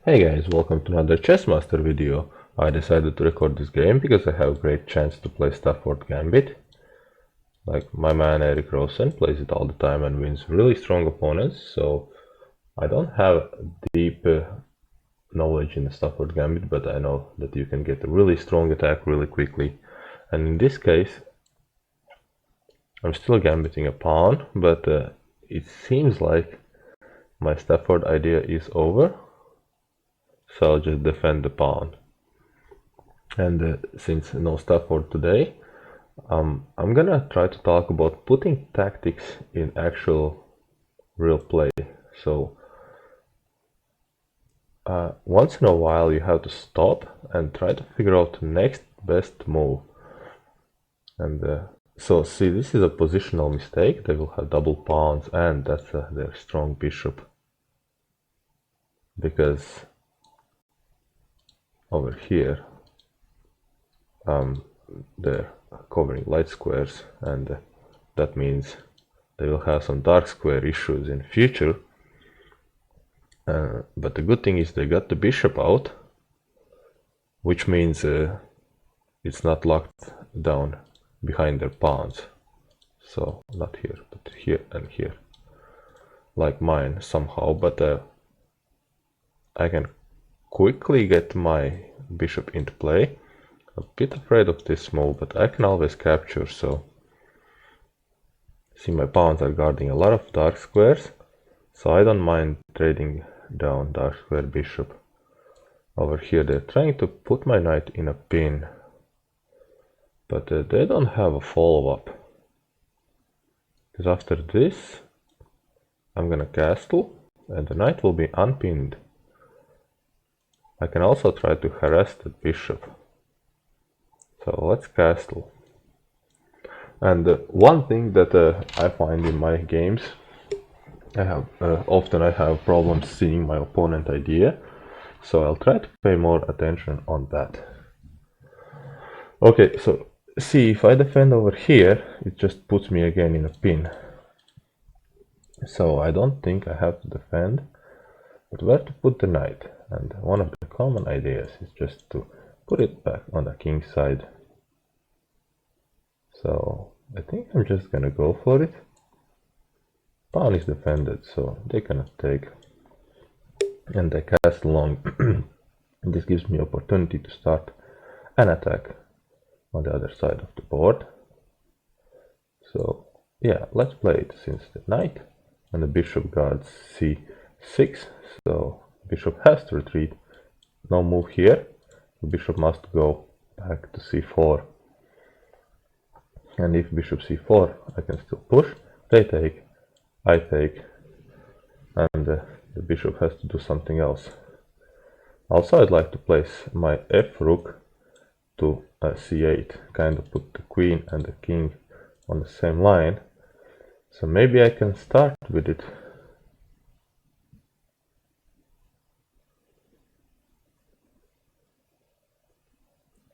Hey guys, welcome to another Chessmaster video. I decided to record this game because I have a great chance to play Stafford Gambit. Like my man Eric Rosen plays it all the time and wins really strong opponents, so I don't have deep knowledge in the Stafford Gambit, but I know that you can get a really strong attack really quickly. And in this case, I'm still gambiting a pawn, but it seems like my Stafford idea is over. So I'll just defend the pawn. And since no Stafford today, I'm gonna try to talk about putting tactics in actual real play. So once in a while you have to stop and try to figure out the next best move. And so see, this is a positional mistake. They will have double pawns and that's their strong bishop. Because over here they're covering light squares, and that means they will have some dark square issues in future. But the good thing is they got the bishop out, which means it's not locked down behind their pawns. So not here, but here and here, like mine somehow. But I can quickly get my bishop into play. A bit afraid of this move, but I can always capture. So see, my pawns are guarding a lot of dark squares, so I don't mind trading down dark square bishop. Over here they're trying to put my knight in a pin, but they don't have a follow-up. Because after this I'm gonna castle and the knight will be unpinned. I can also try to harass the bishop. So let's castle. And one thing that I find in my games, often I have problems seeing my opponent idea, so I'll try to pay more attention on that. Okay, so see, if I defend over here, it just puts me again in a pin. So I don't think I have to defend, but where to put the knight? And one of the common ideas is just to put it back on the king side. So I think I'm just gonna go for it. Pawn is defended, so they cannot take. And I castle long. This gives me opportunity to start an attack on the other side of the board. So yeah, let's play it since the knight and the bishop guards c6, so bishop has to retreat. No move here. The bishop must go back to c4. And if bishop c4, I can still push. They take, I take, and the bishop has to do something else. Also, I'd like to place my f rook to c8, kind of put the queen and the king on the same line. So maybe I can start with it.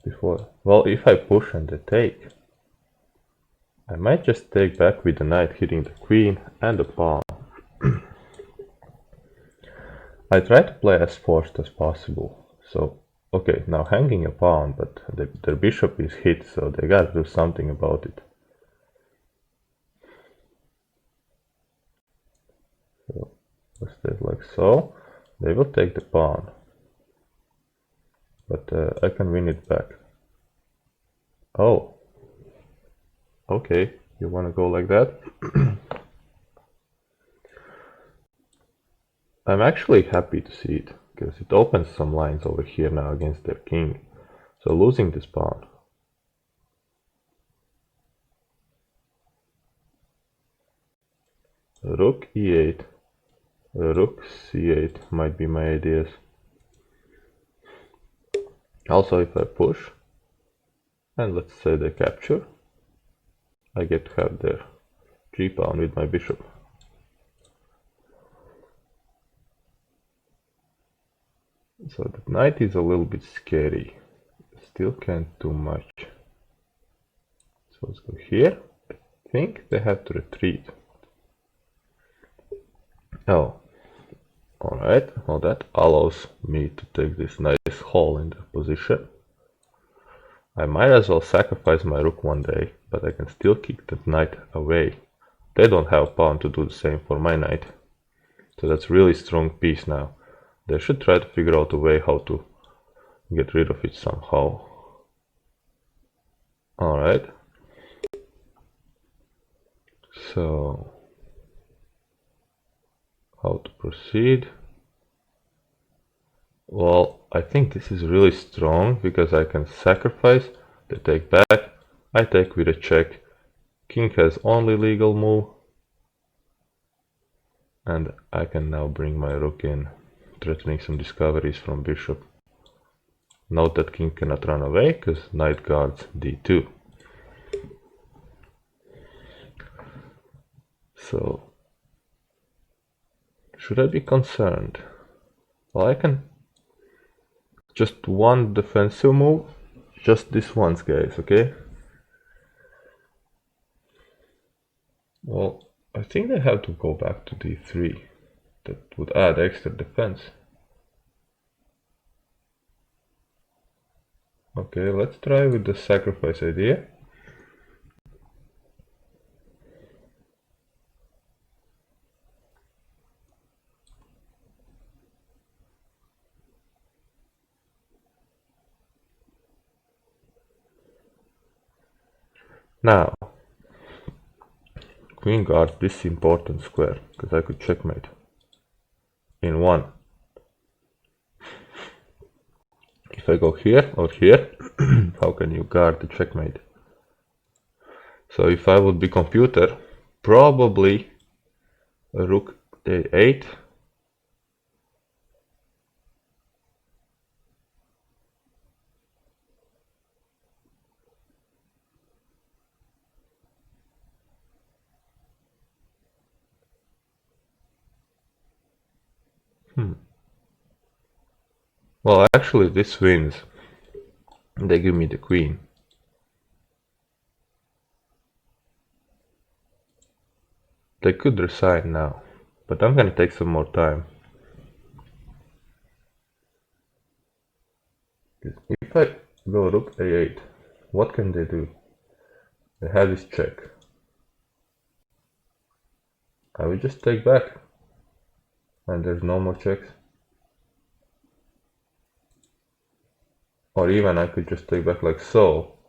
Before, well, if I push and they take, I might just take back with the knight hitting the queen and the pawn. I try to play as forced as possible. So, okay, now hanging a pawn, but their bishop is hit, so they gotta do something about it. So, let's take like so. They will take the pawn, but I can win it back. Oh, okay, you wanna go like that? I'm actually happy to see it, because it opens some lines over here now against their king. So losing this pawn. Rook e8, rook c8 might be my ideas. Also, if I push, and let's say they capture, I get to have their g-pawn with my bishop. So the knight is a little bit scary. Still can't do much. So let's go here. I think they have to retreat. Oh, Alright, well that allows me to take this nice hole in the position. I might as well sacrifice my rook one day, but I can still kick the knight away. They don't have pawn to do the same for my knight. So that's really strong piece now. They should try to figure out a way how to get rid of it somehow. Alright. So, how to proceed? Well, I think this is really strong because I can sacrifice, they take back, I take with a check. King has only legal move. And I can now bring my rook in, threatening some discoveries from bishop. Note that king cannot run away because knight guards d2. So, should I be concerned? Well, I can just one defensive move, just this once, guys, okay? Well, I think I have to go back to d3. That would add extra defense. Okay, let's try with the sacrifice idea. Now, queen guards this important square, because I could checkmate in one. If I go here or here, how can you guard the checkmate? So if I would be computer, probably a rook a8. Well, actually this wins. They give me the queen. They could resign now, but I'm gonna take some more time. If I go rook a8, what can they do? They have this check. I will just take back, and there's no more checks. Or even I could just take back like so,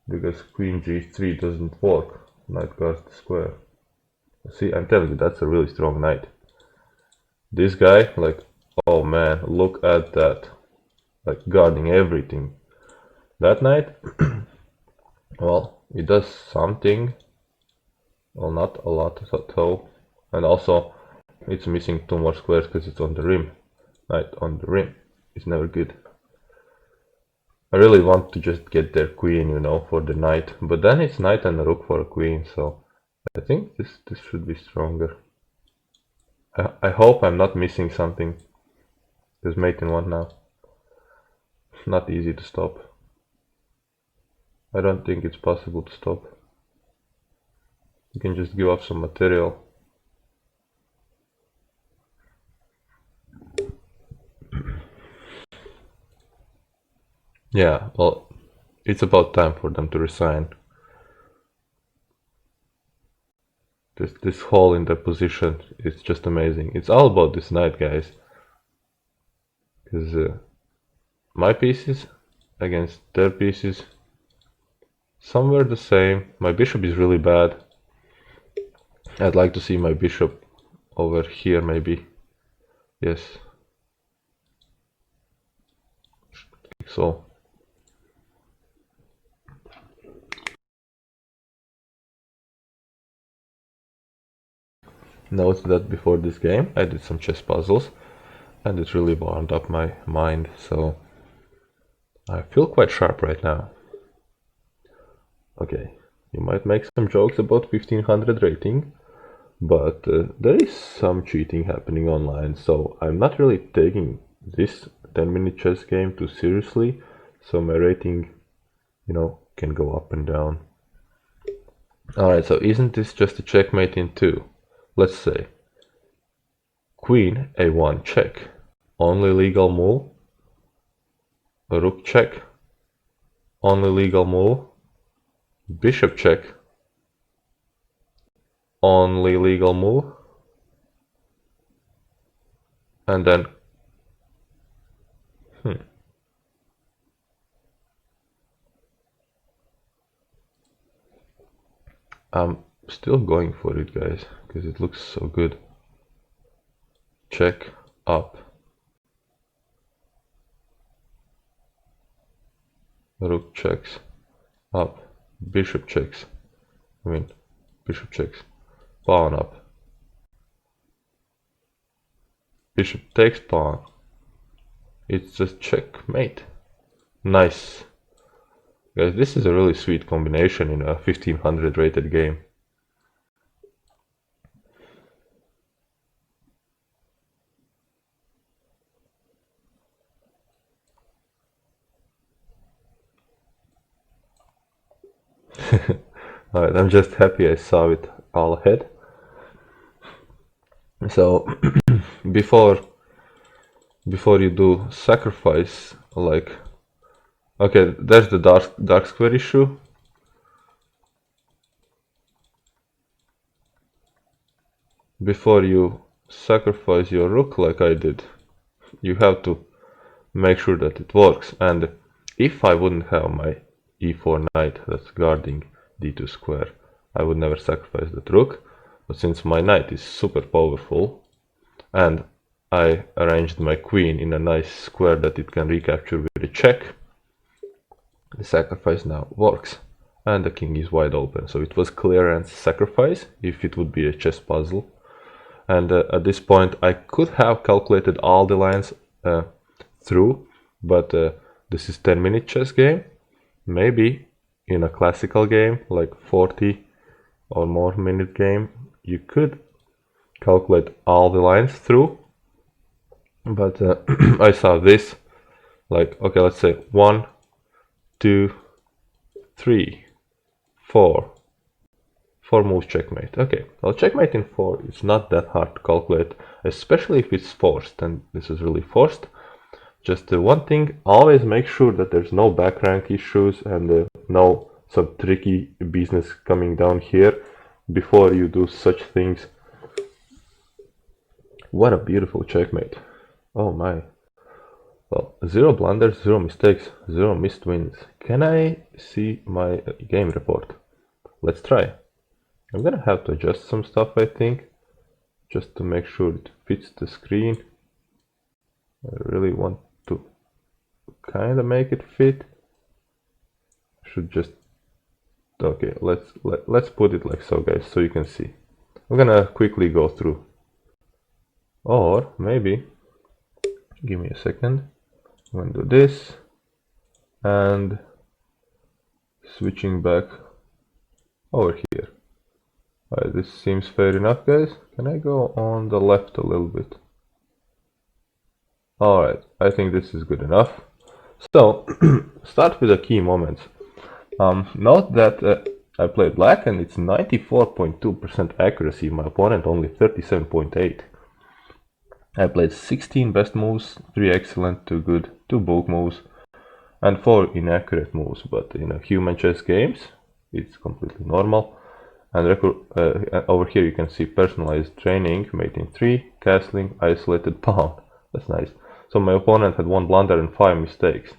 because queen g3 doesn't work. Knight guards the square. See, I'm telling you, that's a really strong knight. This guy, like, oh man, look at that. Like, guarding everything. That knight, well, it does something. Well, not a lot at all. And also, it's missing two more squares because it's on the rim. Knight on the rim is never good. I really want to just get their queen, you know, for the knight. But then it's knight and a rook for a queen, so I think this should be stronger. I hope I'm not missing something. There's mate in one now. Not easy to stop. I don't think it's possible to stop. You can just give up some material. Yeah, well, it's about time for them to resign. This hole in their position is just amazing. It's all about this knight, guys. Because my pieces against their pieces, somewhere the same. My bishop is really bad. I'd like to see my bishop over here, maybe. Yes. So. Note that before this game I did some chess puzzles and it really warmed up my mind, so I feel quite sharp right now. Okay, you might make some jokes about 1500 rating, but there is some cheating happening online, so I'm not really taking this 10-minute chess game too seriously, so my rating, you know, can go up and down. Alright, so isn't this just a checkmate in two? Let's say. Queen a1 check. Only legal move. Rook check. Only legal move. Bishop check. Only legal move. And then I'm still going for it, guys, because it looks so good. Check up. Rook checks up. Bishop checks. Bishop checks. Pawn up. Bishop takes pawn. It's just checkmate. Nice. Guys, this is a really sweet combination in a 1500 rated game. Alright, I'm just happy I saw it all ahead. So before you do sacrifice, like, okay, there's the dark square issue. Before you sacrifice your rook like I did, you have to make sure that it works. And if I wouldn't have my e4 knight that's guarding d2 square, I would never sacrifice that rook. But since my knight is super powerful and I arranged my queen in a nice square that it can recapture with a check, the sacrifice now works and the king is wide open. So it was clearance sacrifice if it would be a chess puzzle. And at this point I could have calculated all the lines through, but this is 10-minute chess game. Maybe in a classical game like 40 or more minute game you could calculate all the lines through, but I saw this like, okay, let's say 1, 2, 3, 4 moves checkmate. Okay, well, checkmate in 4 is not that hard to calculate, especially if it's forced, and this is really forced. Just one thing, always make sure that there's no back rank issues and no some tricky business coming down here before you do such things. What a beautiful checkmate. Oh my. Well, 0 blunders, 0 mistakes, 0 missed wins. Can I see my game report? Let's try. I'm gonna have to adjust some stuff, I think, just to make sure it fits the screen. I really want to kind of make it fit. Should just, okay, let's put it like so, guys, so you can see. I'm gonna quickly go through, or maybe give me a second. I'm gonna do this and switching back over here. Alright, this seems fair enough, guys. Can I go on the left a little bit? Alright, I think this is good enough. So, start with the key moments. Note that I played black and it's 94.2% accuracy, my opponent only 37.8%. I played 16 best moves, 3 excellent, 2 good, 2 bulk moves, and 4 inaccurate moves, but in a human chess games, it's completely normal. And over here you can see personalized training, mating 3, castling, isolated pawn. That's nice. So my opponent had 1 blunder and 5 mistakes.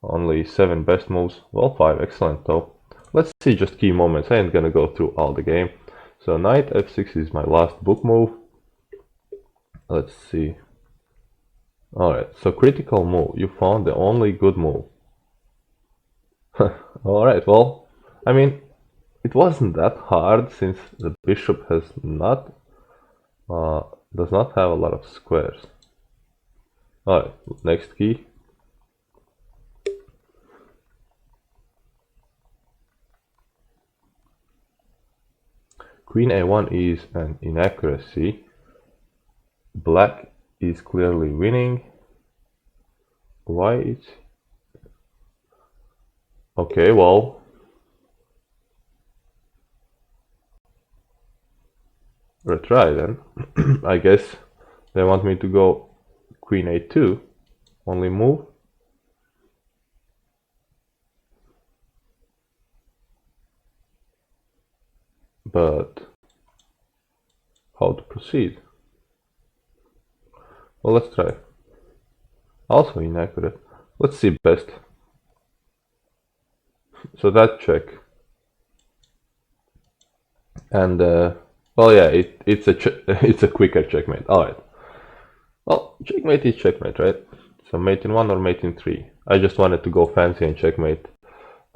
Only 7 best moves, well, 5 excellent though. Let's see just key moments. I ain't gonna go through all the game. So knight f6 is my last book move. Let's see. Alright, so critical move. You found the only good move. Alright, well, I mean, it wasn't that hard since the bishop has not does not have a lot of squares. Alright, next key. Queen a1 is an inaccuracy. Black is clearly winning. Why it's... Okay, well... retry then. I guess They want me to go queen a2, only move. But how to proceed? Well, let's try. Also inaccurate. Let's see best. So that check. And well, yeah, it's a it's a quicker checkmate. All right. Well, checkmate is checkmate, right? So mate in 1 or mate in 3. I just wanted to go fancy and checkmate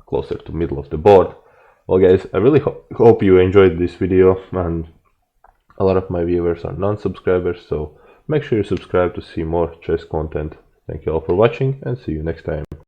closer to middle of the board. Well, guys, I really hope you enjoyed this video, and a lot of my viewers are non-subscribers, so make sure you subscribe to see more chess content. Thank you all for watching, and see you next time.